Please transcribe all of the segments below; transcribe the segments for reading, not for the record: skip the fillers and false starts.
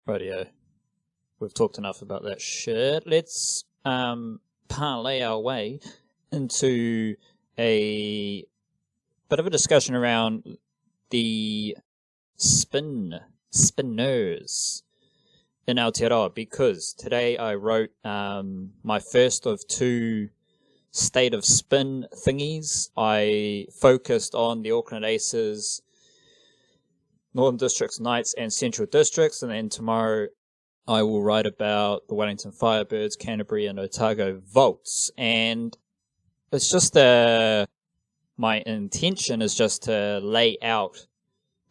Rightio. We've talked enough about that shit. Let's parlay our way into a bit of a discussion around the spinners in Aotearoa, because today I wrote my first of two state of spin thingies. I focused on the Auckland Aces, Northern Districts Knights, and Central Districts, and then tomorrow I will write about the Wellington Firebirds, Canterbury, and Otago Volts. And it's just my intention is just to lay out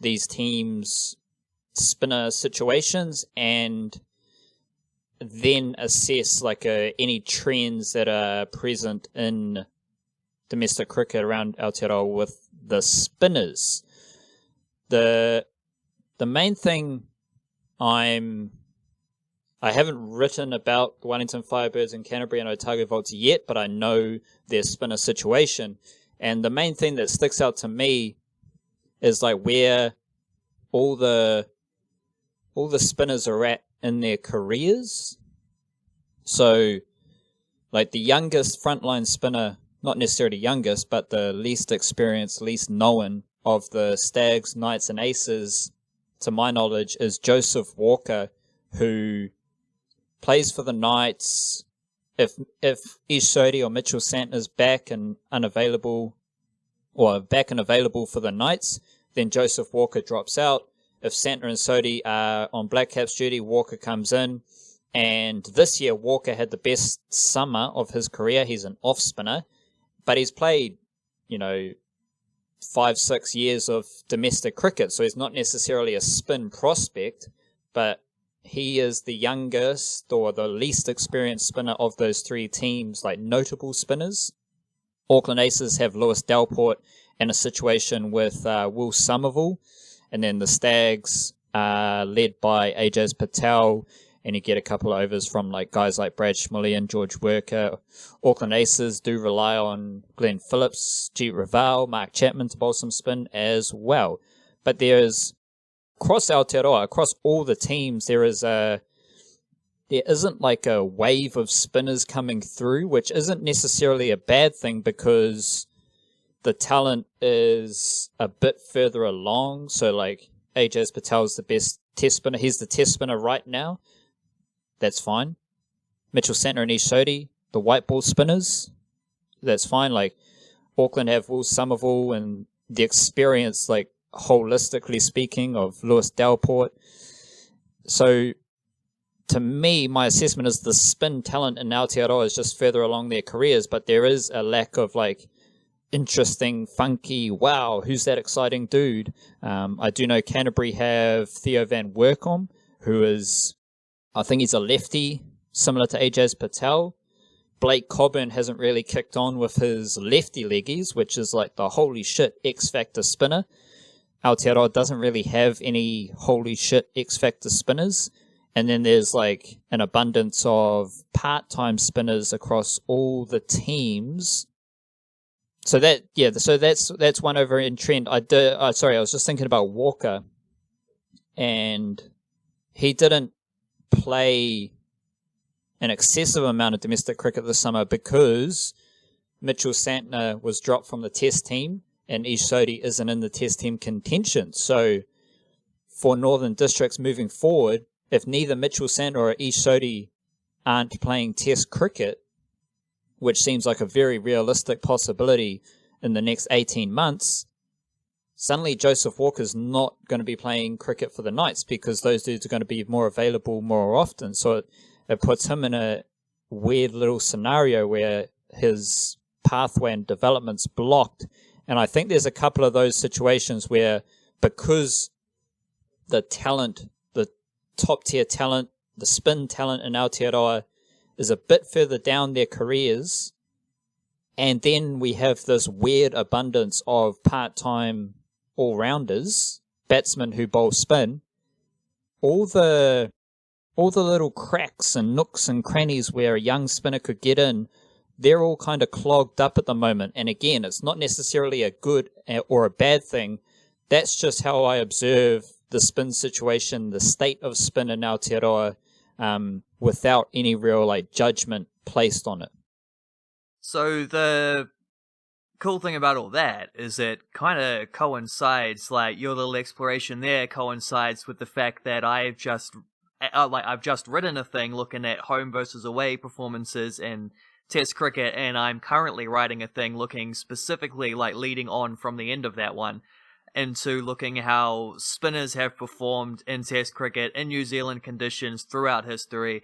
these teams' spinner situations and then assess like any trends that are present in domestic cricket around Aotearoa with the spinners. The main thing I haven't written about the Wellington Firebirds and Canterbury and Otago Volts yet, but I know their spinner situation. And the main thing that sticks out to me is like where all the spinners are at in their careers. So like the youngest frontline spinner, not necessarily youngest, but the least experienced, least known of the Stags, Knights and Aces, to my knowledge, is Joseph Walker, who plays for the Knights. If Ish Sodhi or Mitchell Centner's back and available for the Knights, then Joseph Walker drops out. If Centner and Sodhi are on Black Caps duty, Walker comes in. And this year, Walker had the best summer of his career. He's an off spinner, but he's played, 5-6 years of domestic cricket, so he's not necessarily a spin prospect, but he is the youngest or the least experienced spinner of those three teams, like notable spinners. Auckland Aces have Lewis Delport and a situation with Will Somerville, and then the Stags are led by Ajaz Patel, and you get a couple of overs from like guys like Brad Schmully and George Worker. Auckland Aces do rely on Glen Phillips, Jeet Raval, Mark Chapman to bowl some spin as well. But there's, across Aotearoa, across all the teams, there isn't like a wave of spinners coming through, which isn't necessarily a bad thing because the talent is a bit further along. So like Ajaz Patel's the best test spinner. He's the test spinner right now. That's fine. Mitchell Centner and Ish Sodhi, the white ball spinners, that's fine. Like Auckland have Will Somerville and the experience, like holistically speaking, of Lewis Delport. So to me, my assessment is the spin talent in Aotearoa is just further along their careers, but there is a lack of like interesting, funky, wow, who's that exciting dude? I do know Canterbury have Theo Van Workom, who is, I think he's a lefty, similar to Ajaz Patel. Blake Coburn hasn't really kicked on with his lefty leggies, which is like the holy shit X-Factor spinner. Aotearoa doesn't really have any holy shit X-Factor spinners. And then there's like an abundance of part-time spinners across all the teams. So that's one over in trend. I was just thinking about Walker, and he didn't play an excessive amount of domestic cricket this summer because Mitchell Centner was dropped from the test team and Ish Sodhi isn't in the test team contention. So for Northern Districts moving forward, if neither Mitchell Centner or Ish Sodhi aren't playing test cricket, which seems like a very realistic possibility in the next 18 months, suddenly Joseph Walker's not going to be playing cricket for the Knights because those dudes are going to be more available more often. So it puts him in a weird little scenario where his pathway and development's blocked. And I think there's a couple of those situations where, because the talent, the top tier talent, the spin talent in Aotearoa is a bit further down their careers, and then we have this weird abundance of part-time all-rounders, batsmen who bowl spin, all the little cracks and nooks and crannies where a young spinner could get in, they're all kind of clogged up at the moment. And again, it's not necessarily a good or a bad thing. That's just how I observe the spin situation, the state of spin in Aotearoa, without any real like judgment placed on it. So the cool thing about all that is it kind of coincides, like your little exploration there coincides with the fact that I've just written a thing looking at home versus away performances in Test cricket, and I'm currently writing a thing looking specifically, like leading on from the end of that one, into looking how spinners have performed in Test cricket in New Zealand conditions throughout history,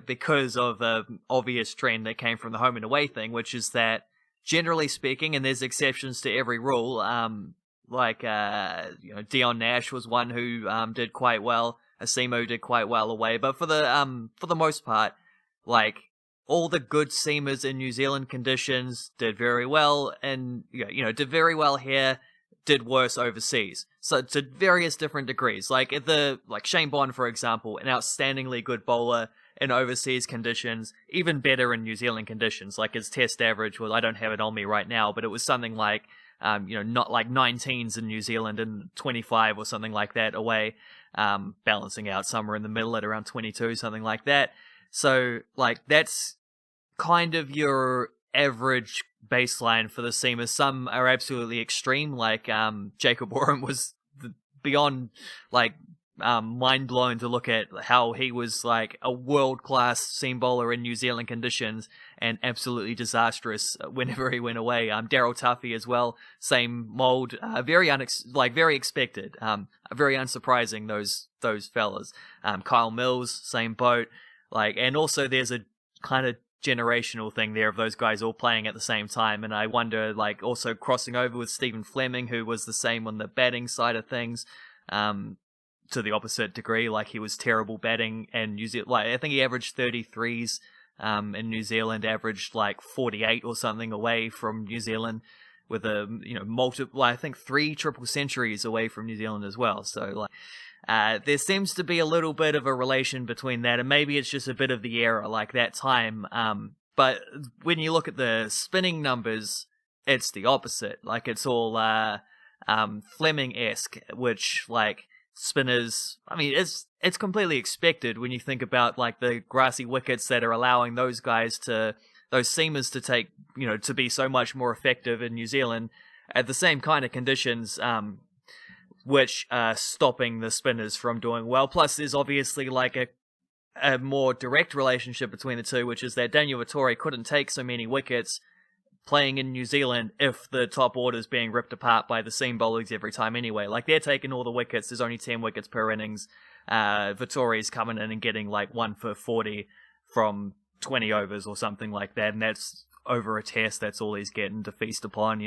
because of an obvious trend that came from the home and away thing, which is that, generally speaking, and there's exceptions to every rule, Dion Nash was one who did quite well, Asimo did quite well away, but for the most part, like, all the good seamers in New Zealand conditions did very well, and did very well here, did worse overseas. So to various different degrees. Like Shane Bond, for example, an outstandingly good bowler in overseas conditions, even better in New Zealand conditions. Like his Test average was, I don't have it on me right now, but it was something like not like 19s in New Zealand and 25 or something like that away, balancing out somewhere in the middle at around 22, something like that. So like that's kind of your average baseline for the seamers. Some are absolutely extreme, like Jacob Oram was beyond like mind blown to look at how he was like a world class seam bowler in New Zealand conditions and absolutely disastrous whenever he went away. Daryl Tuffy as well, same mold, very expected, very unsurprising, those fellas. Kyle Mills, same boat, and also there's a kind of generational thing there of those guys all playing at the same time, and I wonder, also crossing over with Stephen Fleming, who was the same on the batting side of things, to the opposite degree. Like, he was terrible batting, and New Zealand, I think he averaged 33s in New Zealand, averaged 48 or something away from New Zealand, with I think 3 triple centuries away from New Zealand as well. So there seems to be a little bit of a relation between that, and maybe it's just a bit of the era, that time. But when you look at the spinning numbers, it's the opposite. It's all Fleming-esque, which, spinners, I mean, it's completely expected when you think about, the grassy wickets that are allowing those seamers to take, to be so much more effective in New Zealand at the same kind of conditions, which are stopping the spinners from doing well. Plus, there's obviously a more direct relationship between the two, which is that Daniel Vettori couldn't take so many wickets playing in New Zealand if the top order's being ripped apart by the seam bowlers every time anyway. They're taking all the wickets, there's only 10 wickets per innings. Vettori's coming in and getting 1 for 40 from 20 overs or something like that, and that's over a test, that's all he's getting to feast upon,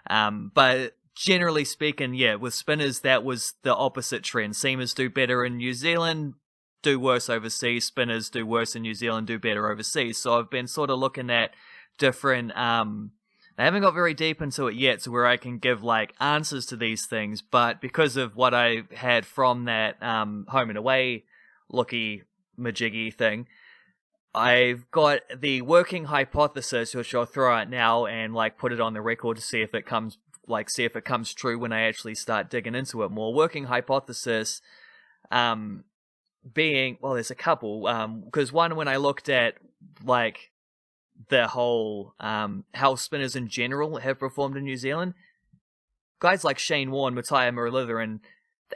But generally speaking, yeah, with spinners, that was the opposite trend. Seamers do better in New Zealand, do worse overseas. Spinners do worse in New Zealand, do better overseas. So I've been sort of looking at different, I haven't got very deep into it yet, so where I can give answers to these things, but because of what I had from that home and away looky majiggy thing, I've got the working hypothesis, which I'll throw out now and put it on the record to see if it comes true when I actually start digging into it more. Working hypothesis being, well, there's a couple, because one, when I looked at the whole how spinners in general have performed in New Zealand, guys like Shane Warne, Matthias Muralitharan,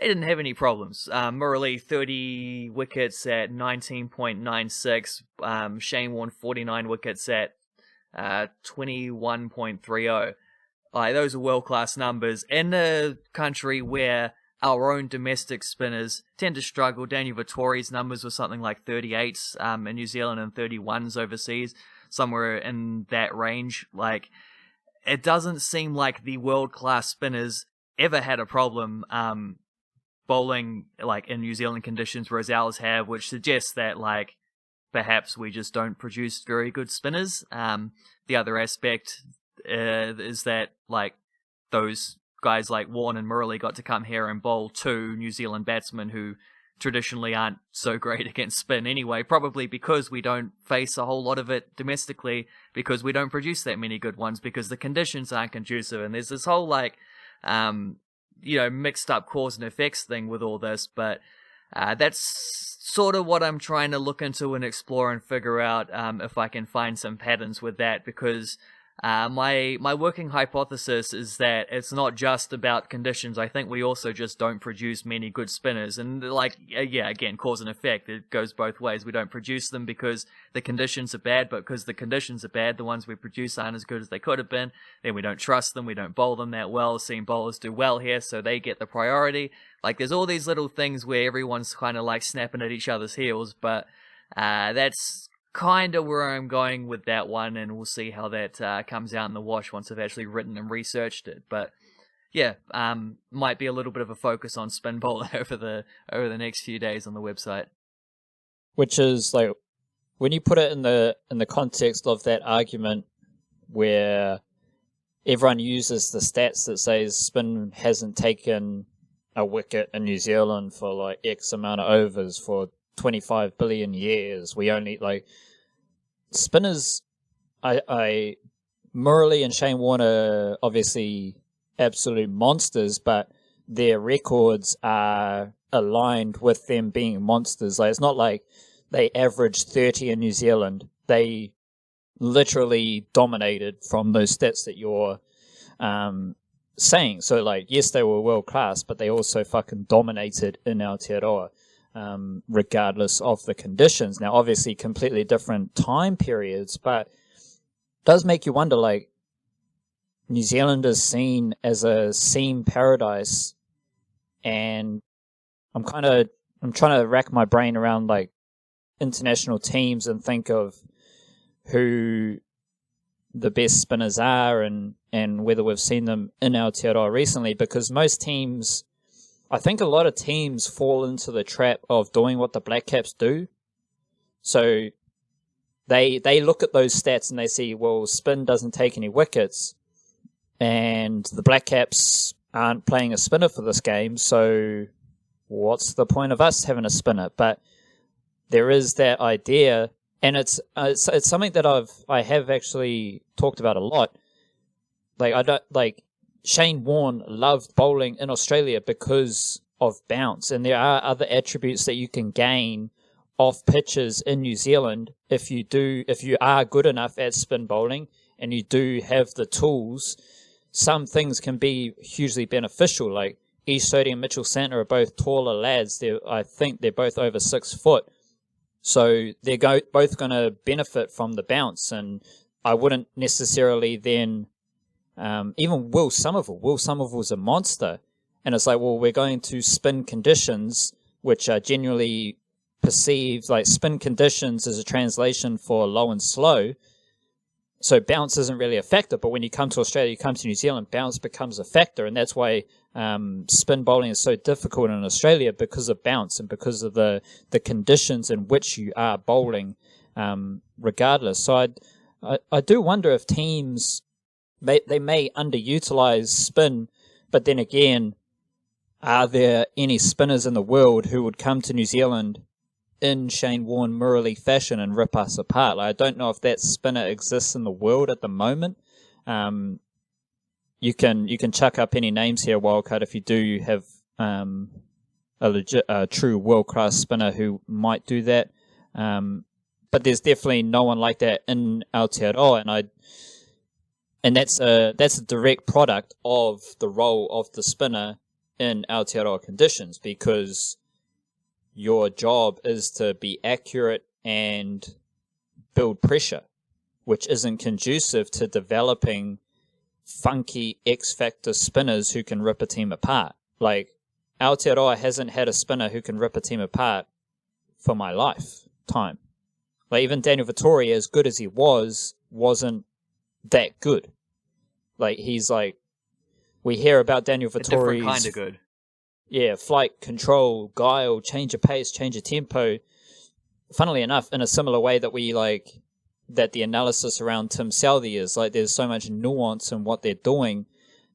they didn't have any problems. Murali, 30 wickets at 19.96. Shane Warne, 49 wickets at 21.30. Those are world-class numbers in a country where our own domestic spinners tend to struggle. Daniel Vettori's numbers were something like 38s in New Zealand and 31s overseas, somewhere in that range. It doesn't seem like the world-class spinners ever had a problem bowling in New Zealand conditions, whereas ours have, which suggests that perhaps we just don't produce very good spinners. The other aspect is that those guys like Warne and Murali got to come here and bowl 2 New Zealand batsmen who traditionally aren't so great against spin anyway, probably because we don't face a whole lot of it domestically, because we don't produce that many good ones, because the conditions aren't conducive. And there's this whole mixed up cause and effects thing with all this, but that's sort of what I'm trying to look into and explore and figure out if I can find some patterns with that, because my working hypothesis is that it's not just about conditions. I think we also just don't produce many good spinners, and again, cause and effect. It goes both ways. We don't produce them because the conditions are bad, but because the conditions are bad, the ones we produce aren't as good as they could have been. Then we don't trust them. We don't bowl them that well. Seeing bowlers do well here, so they get the priority. There's all these little things where everyone's kind of snapping at each other's heels, but that's kind of where I'm going with that one, and we'll see how that comes out in the wash once I've actually written and researched it. But yeah, might be a little bit of a focus on spin bowling over the next few days on the website. Which is when you put it in the context of that argument where everyone uses the stats that says spin hasn't taken a wicket in New Zealand for X amount of overs for 25 billion years. We only spinners. I Murali and Shane Warne obviously absolute monsters, but their records are aligned with them being monsters. It's not like they averaged 30 in New Zealand. They literally dominated from those stats that you're saying. So yes, they were world class, but they also fucking dominated in Aotearoa. Regardless of the conditions. Now, obviously, completely different time periods, but it does make you wonder, New Zealand is seen as a seam paradise, and I'm trying to rack my brain around, international teams and think of who the best spinners are and whether we've seen them in Aotearoa recently, because most teams... I think a lot of teams fall into the trap of doing what the Black Caps do. So they look at those stats and they see, well, spin doesn't take any wickets, and the Black Caps aren't playing a spinner for this game, so what's the point of us having a spinner? But there is that idea, and it's something that I have actually talked about a lot. Shane Warne loved bowling in Australia because of bounce, and there are other attributes that you can gain off pitches in New Zealand if you are good enough at spin bowling and you do have the tools. Some things can be hugely beneficial. Ish Sodhi and Mitchell Centner are both taller lads. I think they're both over 6 foot, so they're both going to benefit from the bounce. And I wouldn't necessarily then. Even Will Somerville's a monster, and it's we're going to spin conditions which are generally perceived spin conditions as a translation for low and slow, so bounce isn't really a factor. But when you come to Australia, you come to New Zealand, bounce becomes a factor, and that's why spin bowling is so difficult in Australia, because of bounce and because of the conditions in which you are bowling, regardless. So I do wonder if teams... They may underutilize spin, but then again, are there any spinners in the world who would come to New Zealand in Shane Warne Murali fashion and rip us apart? I don't know if that spinner exists in the world at the moment. You can chuck up any names here, Wildcard, if you do have a true world class spinner who might do that. But there's definitely no one like that in Aotearoa, and that's a direct product of the role of the spinner in Aotearoa conditions, because your job is to be accurate and build pressure, which isn't conducive to developing funky X-factor spinners who can rip a team apart. Aotearoa hasn't had a spinner who can rip a team apart for my lifetime. Even Daniel Vettori, as good as he wasn't that good. We hear about Daniel Vettori's... A different kind of good. Yeah, flight, control, guile, change of pace, change of tempo. Funnily enough, in a similar way that that the analysis around Tim Southee is, there's so much nuance in what they're doing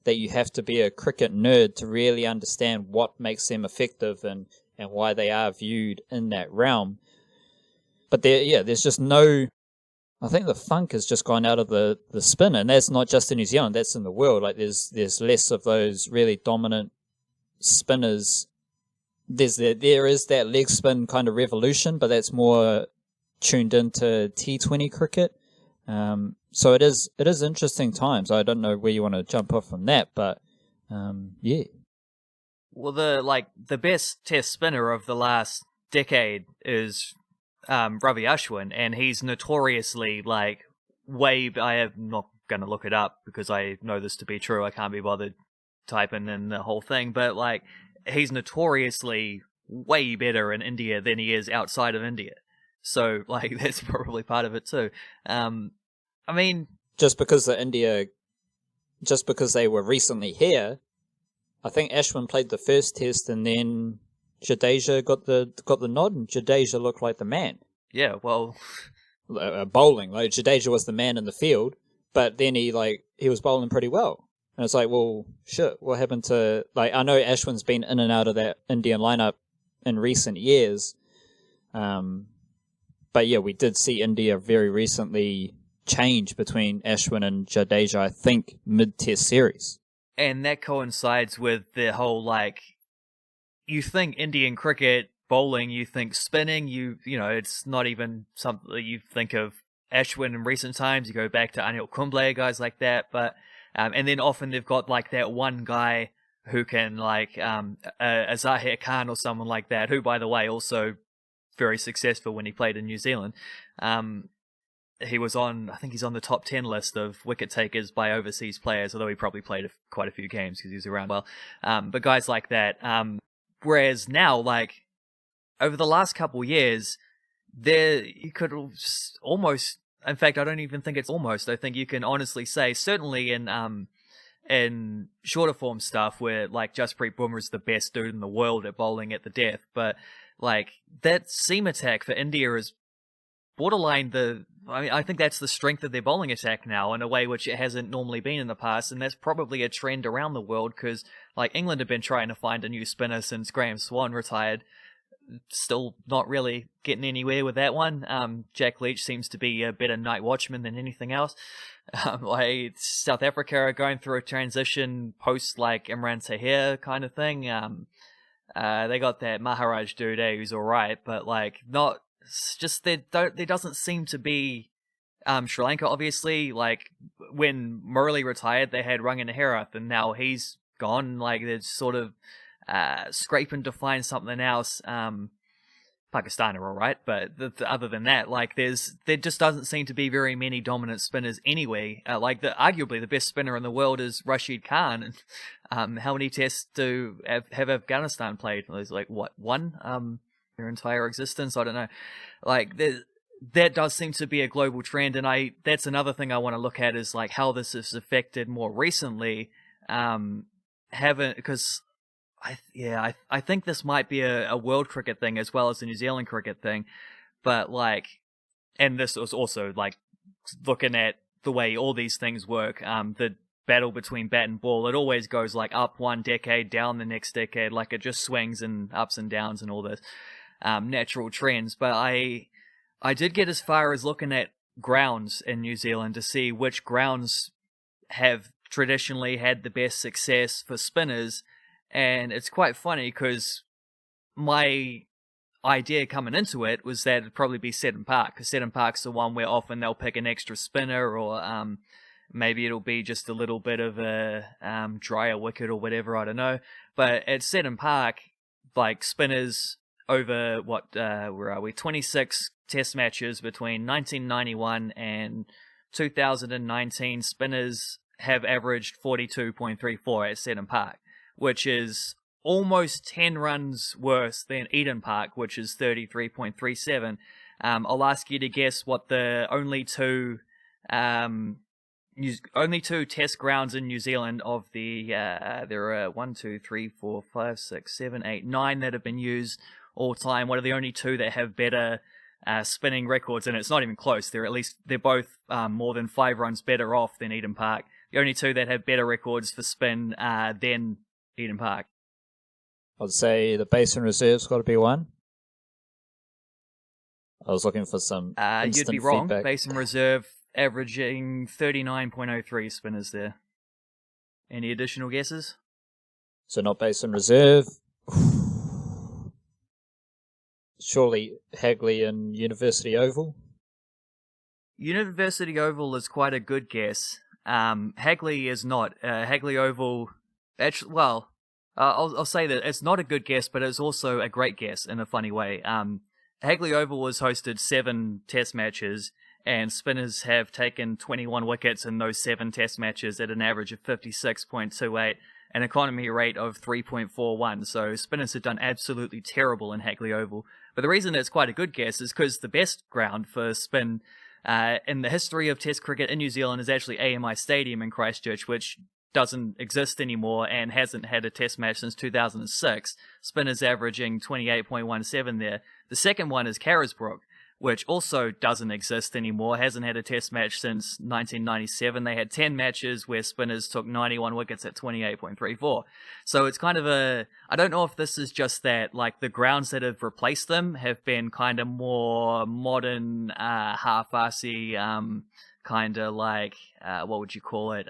that you have to be a cricket nerd to really understand what makes them effective and why they are viewed in that realm. But there's just no... I think the funk has just gone out of the spin, and that's not just in New Zealand, that's in the world. There's less of those really dominant spinners, there is that leg spin kind of revolution, but that's more tuned into T20 cricket. So it is interesting times. I don't know where you want to jump off from that, but yeah. Well, the best Test spinner of the last decade is Ravi Ashwin, and he's notoriously I am not going to look it up because I know this to be true. I can't be bothered typing in the whole thing, but he's notoriously way better in India than he is outside of India. So that's probably part of it too. I mean, just because they were recently here, I think Ashwin played the first Test, and then Jadeja got the nod, and Jadeja looked like the man. Yeah, well, bowling, Jadeja was the man in the field, but then he was bowling pretty well, and it's well, shit, what happened to I know Ashwin's been in and out of that Indian lineup in recent years, but yeah, we did see India very recently change between Ashwin and Jadeja, I think mid-Test series. And that coincides with the whole, you think Indian cricket, bowling, you think spinning, you know, it's not even something that you think of Ashwin in recent times. You go back to Anil Kumble, guys like that, but, and then often they've got, that one guy who can, a Zahir Khan or someone like that, who, by the way, also very successful when he played in New Zealand. He was I think he's on the top 10 list of wicket takers by overseas players, although he probably played quite a few games because he was around well. But guys like that. Whereas now, over the last couple years, you could almost, in fact, I don't even think it's almost, I think you can honestly say, certainly in shorter form stuff where Jasprit Bumrah's the best dude in the world at bowling at the death, but that seam attack for India is borderline I think that's the strength of their bowling attack now in a way which it hasn't normally been in the past, and that's probably a trend around the world because England have been trying to find a new spinner since Graham Swan retired. Still not really getting anywhere with that one. Jack Leach seems to be a better night watchman than anything else. South Africa are going through a transition post Imran Tahir kind of thing. They got that Maharaj dude who's alright, but not. Just there doesn't seem to be Sri Lanka, obviously. When Murali retired, they had Rangan Herath, and now he's gone. They're sort of scraping to find something else. Pakistan are alright, but other than that, there just doesn't seem to be very many dominant spinners anyway. Arguably the best spinner in the world is Rashid Khan. And how many tests have Afghanistan played? There's one? Their entire existence. I don't know. That does seem to be a global trend, and that's another thing I want to look at is how this is affected more recently. Because I think this might be a world cricket thing as well as a New Zealand cricket thing, but and this was also looking at the way all these things work. The battle between bat and ball, it always goes up one decade, down the next decade, it just swings and ups and downs and all this. Natural trends, but I did get as far as looking at grounds in New Zealand to see which grounds have traditionally had the best success for spinners, and it's quite funny because my idea coming into it was that it'd probably be Seddon Park, because Seddon Park's the one where often they'll pick an extra spinner, or maybe it'll be just a little bit of a drier wicket or whatever, I don't know. But at Seddon Park, spinners over where are we? 26 test matches between 1991 and 2019, spinners have averaged 42.34 at Seddon Park, which is almost 10 runs worse than Eden Park, which is 33.37. I'll ask you to guess what the only two test grounds in New Zealand of the there are 1, 2, 3, 4, 5, 6, 7, 8, 9 that have been used all time. What are the only two that have better spinning records? And it's not even close. They're both more than 5 runs better off than Eden Park. The only two that have better records for spin than Eden Park. I'd say the Basin Reserve's got to be one. I was looking for some instant you'd be wrong. feedback. Basin Reserve averaging 39.03 spinners there. Any additional guesses? So not based on reserve. Surely Hagley and University Oval. University Oval is quite a good guess. Hagley is not. Hagley Oval, actually, well, I'll say that it's not a good guess, but it's also a great guess in a funny way. Hagley Oval has hosted 7 test matches, and spinners have taken 21 wickets in those 7 test matches at an average of 56.28, an economy rate of 3.41. So spinners have done absolutely terrible in Hagley Oval. But the reason it's quite a good guess is because the best ground for spin in the history of Test cricket in New Zealand is actually AMI Stadium in Christchurch, which doesn't exist anymore and hasn't had a test match since 2006. Spinners averaging 28.17 there. The second one is Carisbrook, which also doesn't exist anymore, hasn't had a test match since 1997. They had 10 matches where spinners took 91 wickets at 28.34. So it's kind of I don't know if this is just that, like, the grounds that have replaced them have been kind of more modern, half-assy, kind of like, what would you call it?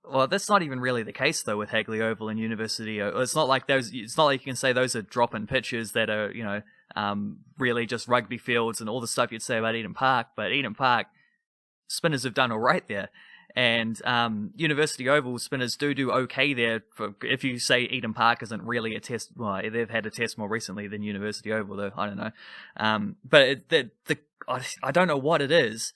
Well, that's not even really the case though with Hagley Oval and University. It's not like you can say those are drop-in pitches that are, really just rugby fields and all the stuff you'd say about Eden Park. But Eden Park, spinners have done all right there. And University Oval spinners do okay there. If you say Eden Park isn't really a test, well, they've had a test more recently than University Oval, though. I don't know. But I don't know what it is,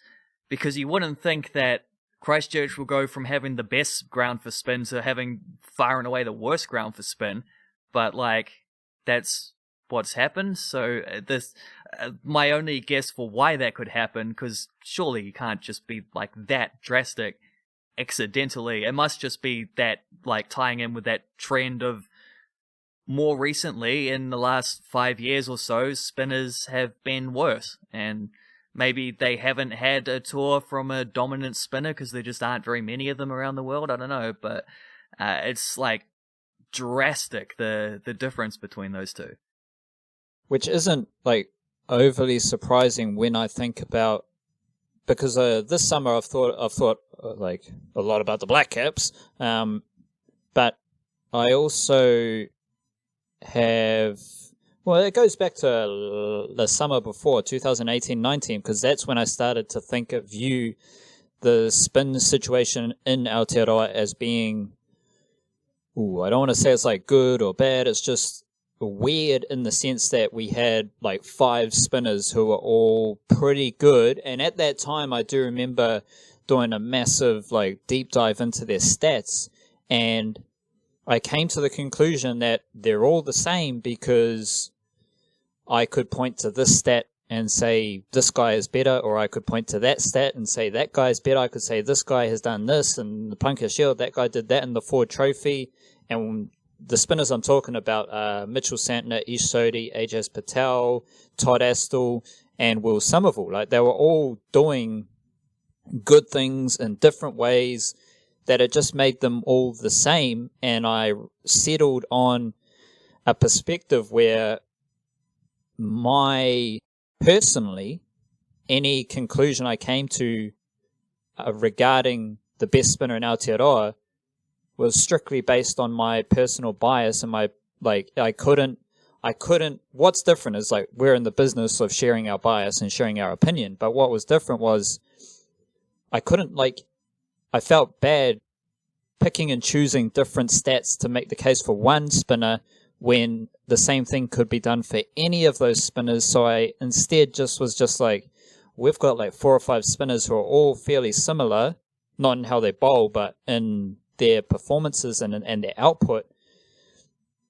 because you wouldn't think that Christchurch will go from having the best ground for spin to having far and away the worst ground for spin. But, like, that's what's happened. So my only guess for why that could happen, because surely you can't just be, like, that drastic accidentally. It must just be that, like, tying in with that trend of more recently, in the last 5 years or so, spinners have been worse. And maybe they haven't had a tour from a dominant spinner because there just aren't very many of them around the world. I don't know, but it's like drastic, the difference between those two. Which isn't like overly surprising when I think about, because this summer I've thought like a lot about the Black Caps, but I also have. Well, it goes back to the summer before, 2018-19, because that's when I started to view the spin situation in Aotearoa as being, I don't want to say it's like good or bad, it's just weird in the sense that we had like 5 spinners who were all pretty good, and at that time I do remember doing a massive like deep dive into their stats, and I came to the conclusion that they're all the same because I could point to this stat and say this guy is better, or I could point to that stat and say that guy is better. I could say this guy has done this in the Plunkett Shield, that guy did that in the Ford Trophy. And the spinners I'm talking about are Mitchell Centner, Ish Sodhi, Ajaz Patel, Todd Astle, and Will Somerville. Like, they were all doing good things in different ways that it just made them all the same. And I settled on a perspective where personally, any conclusion I came to regarding the best spinner in Aotearoa was strictly based on my personal bias and I couldn't, what's different is like we're in the business of sharing our bias and sharing our opinion, but what was different was I felt bad picking and choosing different stats to make the case for one spinner when the same thing could be done for any of those spinners. So I instead was like, we've got like 4 or 5 spinners who are all fairly similar, not in how they bowl, but in their performances and their output.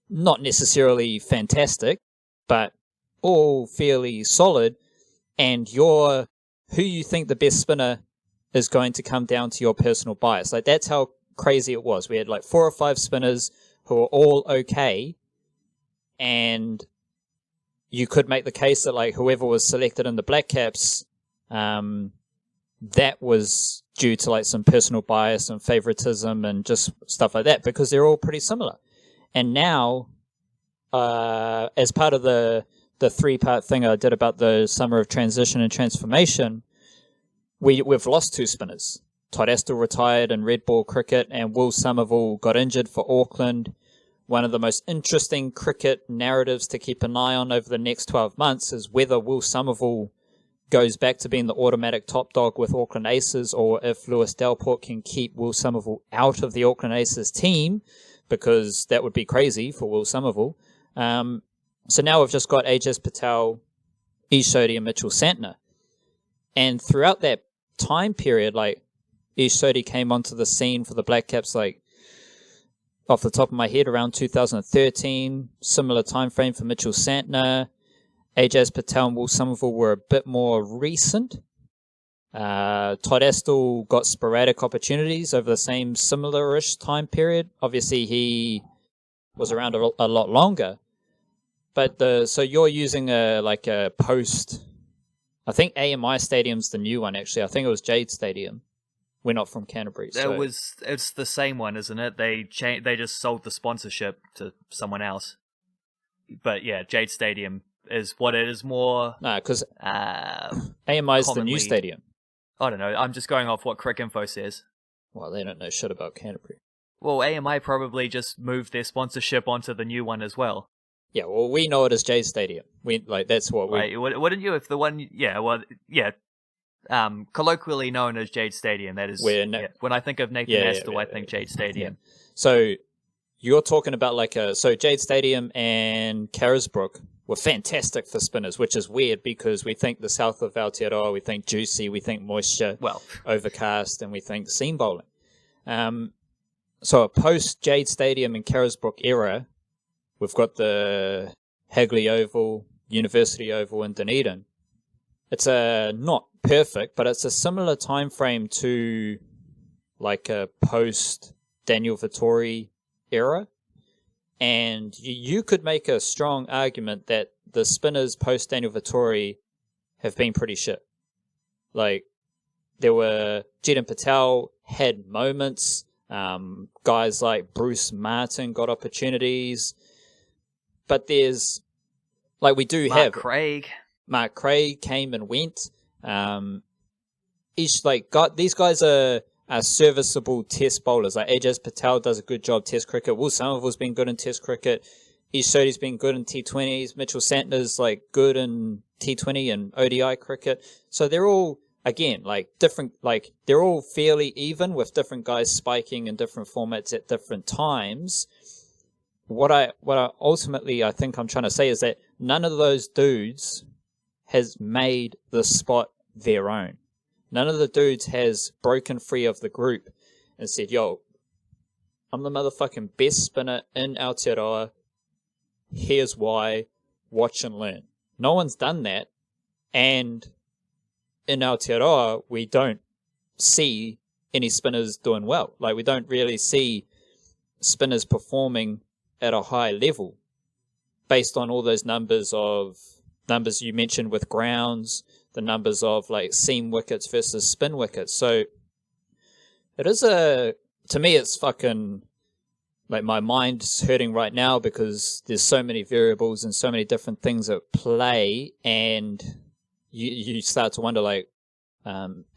Not necessarily fantastic, but all fairly solid. And who you think the best spinner is going to come down to your personal bias. Like, that's how crazy it was. We had like 4 or 5 spinners who were all okay, and you could make the case that like whoever was selected in the Black Caps, that was due to like some personal bias and favoritism and just stuff like that, because they're all pretty similar. And now, as part of the 3-part thing I did about the summer of transition and transformation, we've lost 2 spinners. Todd Astle retired in red ball cricket, and Will Somerville got injured for Auckland. one of the most interesting cricket narratives to keep an eye on over the next 12 months is whether Will Somerville goes back to being the automatic top dog with Auckland Aces, or if Lewis Delport can keep Will Somerville out of the Auckland Aces team, because that would be crazy for Will Somerville. So now we've just got Ajaz Patel, Ish Sodhi and Mitchell Centner. And throughout that time period, like, Ish Sodhi came onto the scene for the Black Caps, like, off the top of my head, around 2013, similar time frame for Mitchell Centner. Ajaz Patel and Will Somerville were a bit more recent. Todd Astle got sporadic opportunities over the same similar-ish time period. Obviously, he was around a lot longer. But so you're using a post. I think AMI Stadium's the new one, actually. I think it was Jade Stadium. We're not from Canterbury. So. It's the same one, isn't it? They just sold the sponsorship to someone else. But yeah, Jade Stadium is what it is more. No, because AMI is the new stadium. I don't know. I'm just going off what Cricinfo says. Well, they don't know shit about Canterbury. Well, AMI probably just moved their sponsorship onto the new one as well. Yeah, well, we know it as Jade Stadium. That's what we. Right, wouldn't you? If the one, colloquially known as Jade Stadium. That is when I think of Nathan Astle, I think Jade Stadium. Yeah. So you're talking about so Jade Stadium and Carisbrook were fantastic for spinners, which is weird because we think the south of Aotearoa, we think juicy, we think moisture, overcast, and we think seam bowling. So a post Jade Stadium and Carisbrook era, we've got the Hagley Oval, University Oval in Dunedin. It's not perfect, but it's a similar time frame to like a post Daniel Vettori era. And you could make a strong argument that the spinners post Daniel Vettori have been pretty shit. Like, there were Jaden Patel had moments. Guys like Bruce Martin got opportunities. But there's, we do have... Mark Craig came and went. These guys are serviceable test bowlers. Like Ajaz Patel does a good job test cricket. Will Somerville's been good in test cricket. Ish Sodhi's been good in T20s. Mitchell Santner's good in T20 and ODI cricket. So they're all, again, different, they're all fairly even with different guys spiking in different formats at different times. What I ultimately I think I'm trying to say is that none of those dudes has made the spot their own. None of the dudes has broken free of the group and said, yo, I'm the motherfucking best spinner in Aotearoa. Here's why. Watch and learn. No one's done that. And in Aotearoa, we don't see any spinners doing well. We don't really see spinners performing at a high level based on all those numbers you mentioned with grounds, the numbers of seam wickets versus spin wickets. So it is to me, it's fucking my mind's hurting right now because there's so many variables and so many different things at play, and you start to wonder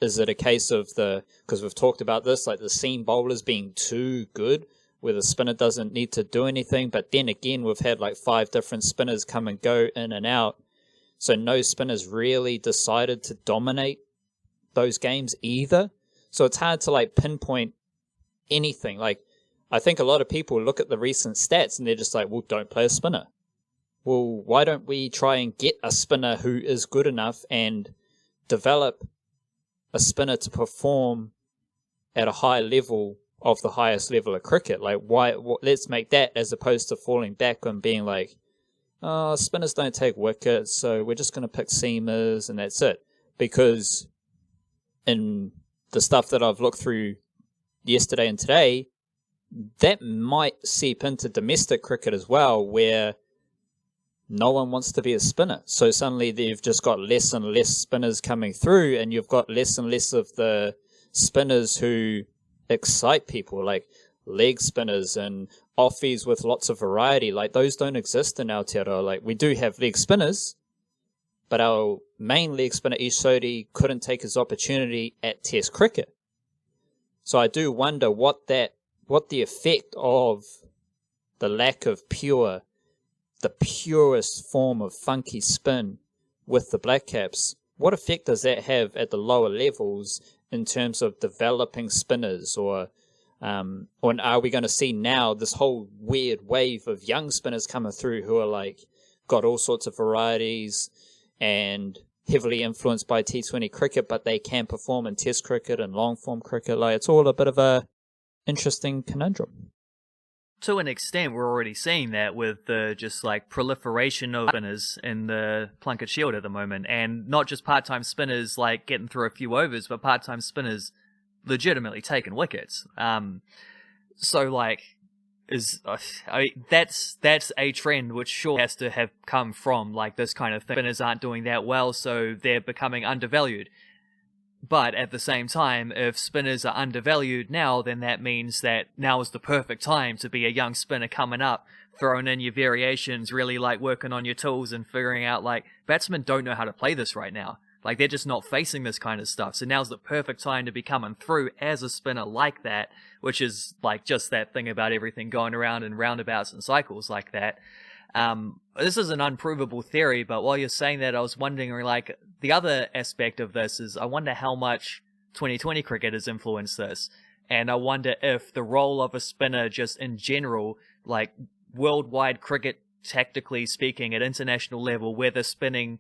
is it a case of because we've talked about this, the seam bowlers being too good where the spinner doesn't need to do anything, but then again we've had 5 different spinners come and go in and out. So no spinners really decided to dominate those games either. So it's hard to pinpoint anything. I think a lot of people look at the recent stats and they're just well, don't play a spinner. Well, why don't we try and get a spinner who is good enough and develop a spinner to perform at a high level of the highest level of cricket? Let's make that as opposed to falling back on being spinners don't take wickets, so we're just going to pick seamers and that's it. Because in the stuff that I've looked through yesterday and today, that might seep into domestic cricket as well, where no one wants to be a spinner. So suddenly they've just got less and less spinners coming through, and you've got less and less of the spinners who excite people, like leg spinners and offies with lots of variety. Those don't exist in Aotearoa. We do have leg spinners, but our main leg spinner, Ish Sodhi, couldn't take his opportunity at Test cricket. So I do wonder what the effect of the lack of the purest form of funky spin with the Black Caps, what effect does that have at the lower levels in terms of developing spinners, or are we going to see now this whole weird wave of young spinners coming through who are like got all sorts of varieties and heavily influenced by T20 cricket, but they can perform in Test cricket and long form cricket? Like, it's all a bit of a interesting conundrum. To an extent, we're already seeing that with the just like proliferation of spinners in the Plunket Shield at the moment, and not just part-time spinners like getting through a few overs, but part-time spinners legitimately taking wickets. So like, that's a trend which sure has to have come from like this kind of thing. Spinners aren't doing that well, so they're becoming undervalued. But at the same time, if spinners are undervalued now, then that means that now is the perfect time to be a young spinner coming up, throwing in your variations, really like working on your tools and figuring out like batsmen don't know how to play this right now. Like, they're just not facing this kind of stuff. So now's the perfect time to be coming through as a spinner like that, which is like just that thing about everything going around in roundabouts and cycles like that. This is an unprovable theory, but while you're saying that, I was wondering, like, the other aspect of this is I wonder how much 2020 cricket has influenced this. And I wonder if the role of a spinner just in general, like worldwide cricket, tactically speaking, at international level, where the spinning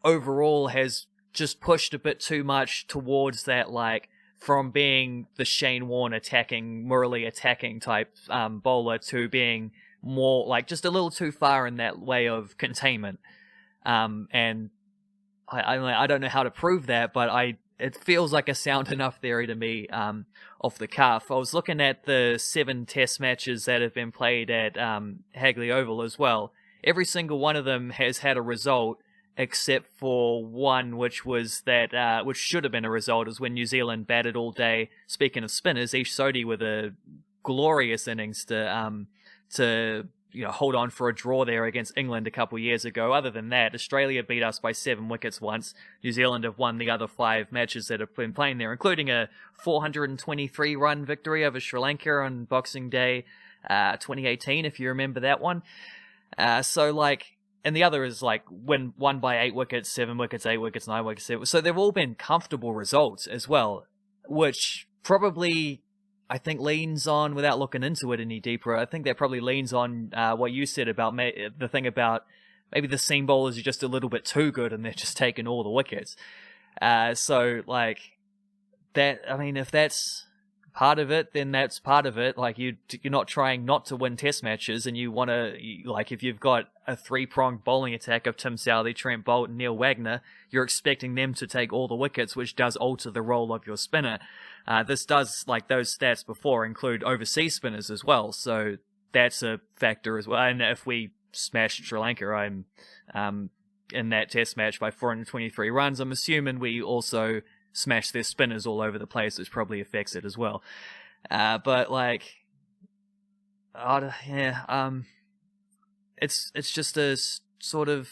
overall has just pushed a bit too much towards that, like, from being the Shane Warne attacking, Murali attacking type bowler to being more like just a little too far in that way of containment. And I don't know how to prove that, but it feels like a sound enough theory to me off the cuff. I was looking at the 7 test matches that have been played at Hagley Oval as well. Every single one of them has had a result, except for one, which was that which should have been a result, is when New Zealand batted all day. Speaking of spinners, Ish Sodhi with a glorious innings to hold on for a draw there against England a couple of years ago. Other than that, Australia beat us by 7 wickets once. New Zealand have won the other 5 matches that have been playing there, including a 423-run victory over Sri Lanka on Boxing Day 2018, if you remember that one. And the other is like won by 8 wickets, 7 wickets, 8 wickets, 9 wickets. So they've all been comfortable results as well, which probably, I think, leans on, without looking into it any deeper, I think that probably leans on what you said about the thing about maybe the seam bowlers are just a little bit too good and they're just taking all the wickets. So, like, that, I mean, if that's part of it, then that's part of it. Like, you're not trying not to win test matches, and you want to, like, if you've got a 3-pronged bowling attack of Tim Southee, Trent Boult, and Neil Wagner, you're expecting them to take all the wickets, which does alter the role of your spinner. This does, like those stats before, include overseas spinners as well, so that's a factor as well. And if we smashed Sri Lanka, I'm in that test match by 423 runs, I'm assuming we also smashed their spinners all over the place, which probably affects it as well. But like, it's just a sort of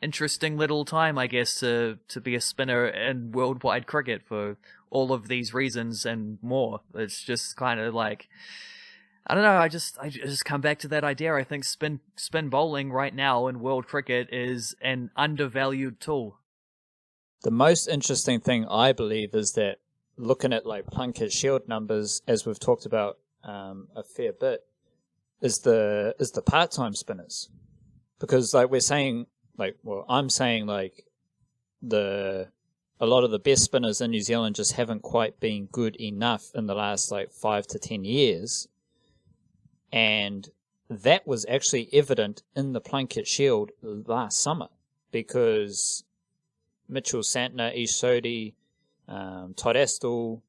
interesting little time, I guess, to be a spinner in worldwide cricket for all of these reasons and more. It's just kind of like, I don't know, I just come back to that idea. I think spin bowling right now in world cricket is an undervalued tool. The most interesting thing, I believe, is that looking at like Plunket Shield numbers, as we've talked about a fair bit, is the part-time spinners. Because like we're saying, like, well, I'm saying like a lot of the best spinners in New Zealand just haven't quite been good enough in the last like 5 to 10 years. And that was actually evident in the Plunket Shield last summer, because Mitchell Centner, Ish Sodhi, Todd Astle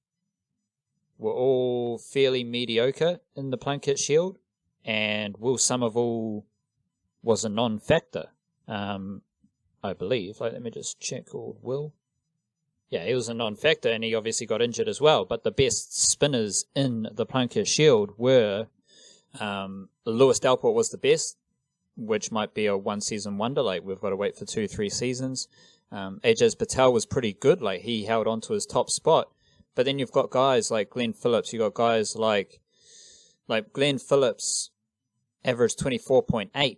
were all fairly mediocre in the Plunket Shield, and Will Somerville was a non-factor, I believe. Like, let me just check old Will. Yeah, he was a non-factor, and he obviously got injured as well. But the best spinners in the Plunket Shield were Lewis Dalport was the best, which might be a one-season wonder. Like, we've got to wait for 2-3 seasons. Ajaz Patel was pretty good. Like, he held on to his top spot. But then you've got guys like Glen Phillips. You've got guys like Glen Phillips averaged 24.8.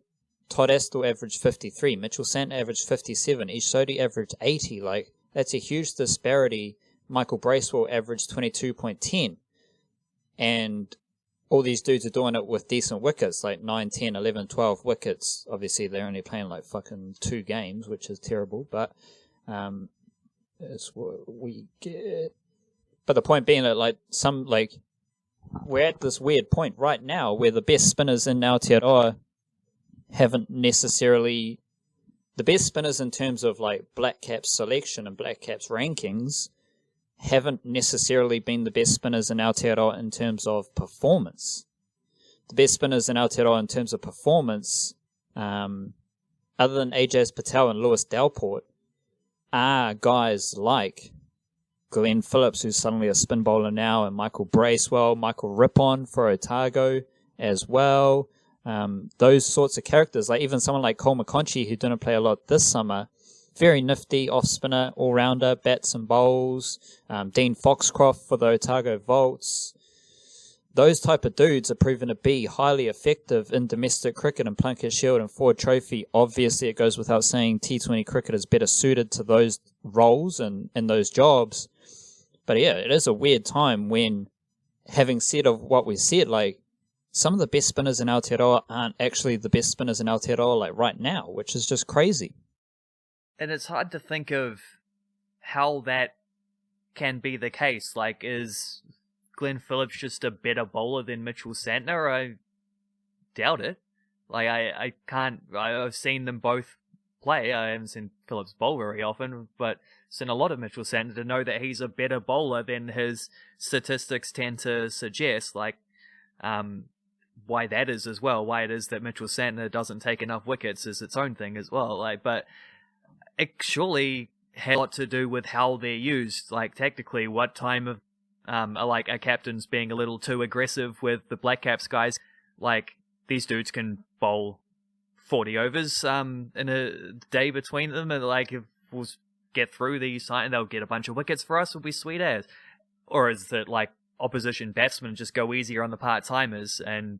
Todd Astle averaged 53. Mitchell Centner averaged 57. Ishodi averaged 80. Like, that's a huge disparity. Michael Bracewell averaged 22.10. And all these dudes are doing it with decent wickets, like 9, 10, 11, 12 wickets. Obviously, they're only playing like fucking 2 games, which is terrible, but it's what we get. But the point being that, like, we're at this weird point right now where the best spinners in Aotearoa haven't necessarily, the best spinners in terms of like Black Caps selection and Black Caps rankings haven't necessarily been the best spinners in Aotearoa in terms of performance. The best spinners in Aotearoa in terms of performance, other than Ajaz Patel and Lewis Delport, are guys like Glen Phillips, who's suddenly a spin bowler now, and Michael Bracewell, Michael Rippon for Otago as well. Those sorts of characters, like even someone like Cole McConchie, who didn't play a lot this summer, very nifty off-spinner, all-rounder, bats and bowls. Dean Foxcroft for the Otago Volts. Those type of dudes are proven to be highly effective in domestic cricket and Plunket Shield and Ford Trophy. Obviously, it goes without saying T20 cricket is better suited to those roles and those jobs. But yeah, it is a weird time when, having said of what we said, like, some of the best spinners in Aotearoa aren't actually the best spinners in Aotearoa like right now, which is just crazy. And it's hard to think of how that can be the case. Like, is Glen Phillips just a better bowler than Mitchell Centner? I doubt it. Like, I can't, I've seen them both play. I haven't seen Phillips bowl very often, but seen a lot of Mitchell Centner to know that he's a better bowler than his statistics tend to suggest. Like, why that is as well, why it is that Mitchell Centner doesn't take enough wickets is its own thing as well. Like, but it surely has a lot to do with how they're used. Like, tactically, what time of like a captain's being a little too aggressive with the Black Caps guys. Like, these dudes can bowl 40 overs in a day between them, and like, if we'll get through these and they'll get a bunch of wickets for us, will be sweet as. Or is it like opposition batsmen just go easier on the part-timers and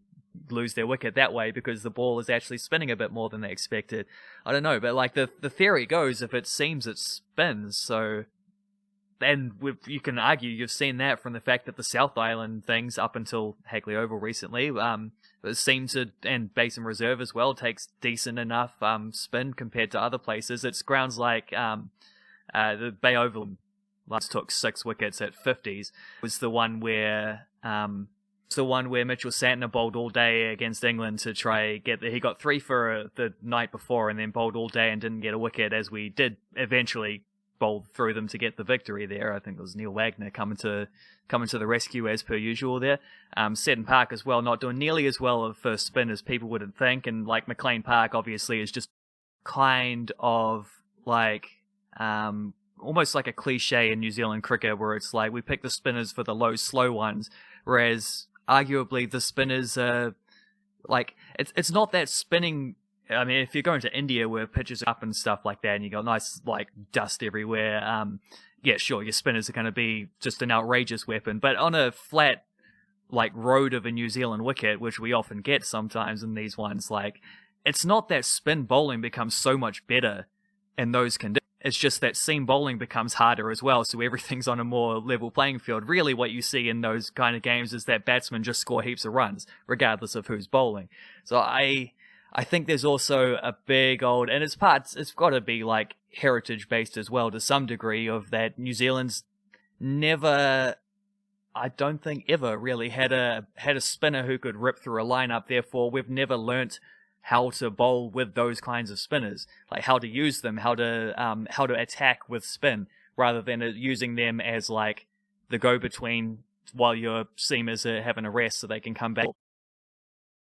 lose their wicket that way because the ball is actually spinning a bit more than they expected? I don't know, but like the theory goes, if it seems it spins, so... And you can argue, you've seen that from the fact that the South Island things, up until Hagley Oval recently, seem to, and Basin Reserve as well, takes decent enough spin compared to other places. It's grounds like the Bay Oval last took 6 wickets at 50s, was the one where Mitchell Centner bowled all day against England to try get he got 3 for the night before and then bowled all day and didn't get a wicket, as we did eventually bowl through them to get the victory there. I think it was Neil Wagner coming to the rescue as per usual there. Seddon Park as well, not doing nearly as well of first spin as people would think, and like McLean Park obviously is just kind of like almost like a cliche in New Zealand cricket, where it's like we pick the spinners for the low, slow ones, whereas arguably the spinners are like, it's not that spinning. I mean, if you're going to India where pitches are up and stuff like that and you got nice like dust everywhere, yeah, sure, your spinners are going to be just an outrageous weapon. But on a flat like road of a New Zealand wicket, which we often get sometimes in these ones, like, it's not that spin bowling becomes so much better in those conditions. It's just that seam bowling becomes harder as well, so everything's on a more level playing field. Really what you see in those kind of games is that batsmen just score heaps of runs, regardless of who's bowling. So I think there's also a big old, and it's got to be like heritage based as well to some degree, of that New Zealand's never, I don't think ever really had a spinner who could rip through a lineup. Therefore, we've never learnt how to bowl with those kinds of spinners, like how to use them, how to attack with spin, rather than using them as like the go-between while your seamers are having a rest so they can come back.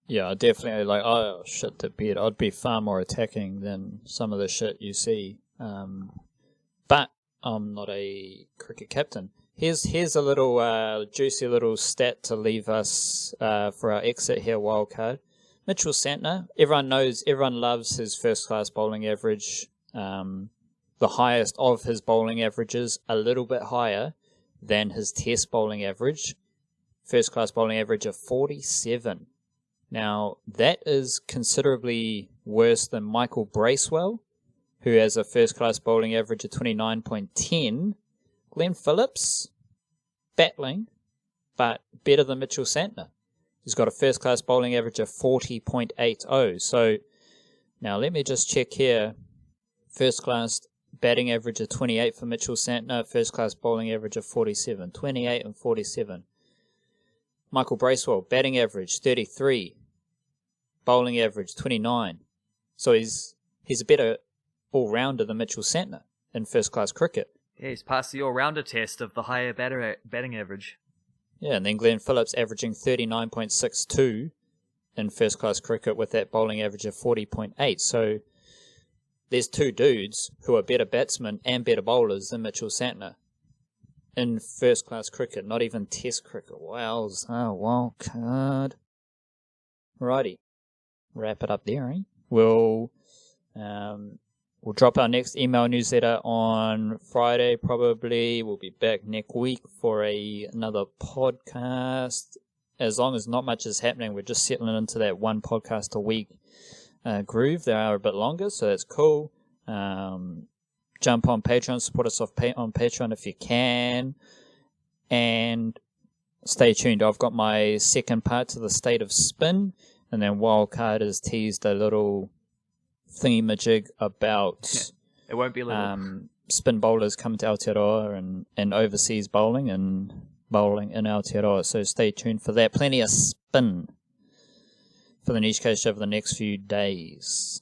Yeah, definitely. Like, oh shit, the bed. I'd be far more attacking than some of the shit you see. But I'm not a cricket captain. Here's a little juicy little stat to leave us for our exit here, wildcard. Mitchell Centner, everyone loves his first-class bowling average. The highest of his bowling averages, a little bit higher than his test bowling average. First-class bowling average of 47. Now, that is considerably worse than Michael Bracewell, who has a first-class bowling average of 29.10. Glen Phillips, battling, but better than Mitchell Centner. He's got a first-class bowling average of 40.80. So, now let me just check here. First-class batting average of 28 for Mitchell Centner, first-class bowling average of 47. 28 and 47. Michael Bracewell, batting average 33, bowling average 29. So he's a better all-rounder than Mitchell Centner in first-class cricket. Yeah, he's passed the all-rounder test of the higher batting average. Yeah, and then Glen Phillips averaging 39.62 in first-class cricket with that bowling average of 40.8. So there's two dudes who are better batsmen and better bowlers than Mitchell Centner in first-class cricket, not even test cricket. Wow's, oh, wild card. Righty. Wrap it up there, eh? We'll drop our next email newsletter on Friday, probably. We'll be back next week for another podcast. As long as not much is happening, we're just settling into that one podcast a week groove. They are a bit longer, so that's cool. Jump on Patreon, support us on Patreon if you can, and stay tuned. I've got my second part to the State of Spin, and then Wildcard has teased a little thingy-majig about it won't be little. Spin bowlers coming to Aotearoa and overseas bowling and bowling in Aotearoa, so stay tuned for that. Plenty of spin for the East Coast over the next few days.